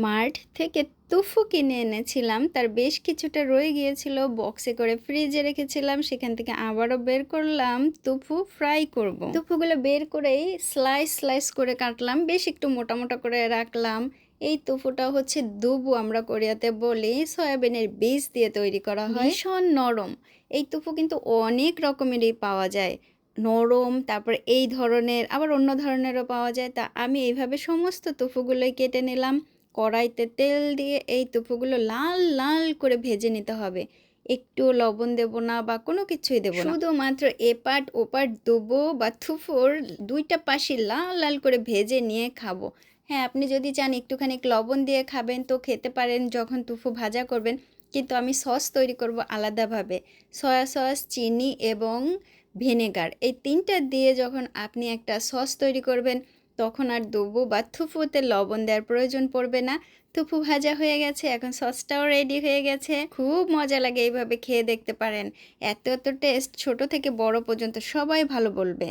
Mart থেকে tofu কিনে এনেছিলাম। তার বেশ কিছুটা রয়ে গিয়েছিল, বক্সে করে ফ্রিজে রেখেছিলাম। সেখান থেকে আবারও বের করলাম, টুফু ফ্রাই করব। টুফুগুলো বের করেই স্লাইস স্লাইস করে কাটলাম, বেশ একটু মোটা মোটা করে রাখলাম। এই টুফুটা হচ্ছে দুবু আমরা কোরিয়াতে বলি, সয়াবিনের বীজ দিয়ে তৈরি করা হয়, ভীষণ নরম। এই টুফু কিন্তু অনেক রকমেরই পাওয়া যায়, নরম, তারপর এই ধরনের, আবার অন্য ধরনেরও পাওয়া যায়। তা আমি এইভাবে সমস্ত টুফুগুলোই কেটে নিলাম। কড়াইতে তেল দিয়ে এই টুফুগুলো লাল লাল করে ভেজে নিতে হবে। একটু লবণ দেব না বা কোনো কিছুই দেব না, শুধুমাত্র এপাট ওপাট দুবো বা থুফুর দুইটা পাশই লাল লাল করে ভেজে নিয়ে খাবো। হ্যাঁ, আপনি যদি চান একটুখানি লবণ দিয়ে খাবেন তো খেতে পারেন যখন টুফু ভাজা করবেন, কিন্তু আমি সস তৈরি করব আলাদাভাবে। সয়া সস, চিনি এবং ভিনেগার, এই তিনটা দিয়ে যখন আপনি একটা সস তৈরি করবেন তখন আর দুবু বা থুফুতে লবণ দেওয়ার প্রয়োজন পড়বে না। টুফু ভাজা হয়ে গেছে, এখন সসটাও রেডি হয়ে গেছে। খুব মজা লাগে, এইভাবে খেয়ে দেখতে পারেন। এত এত টেস্ট, ছোট থেকে বড় পর্যন্ত সবাই ভালো বলবে।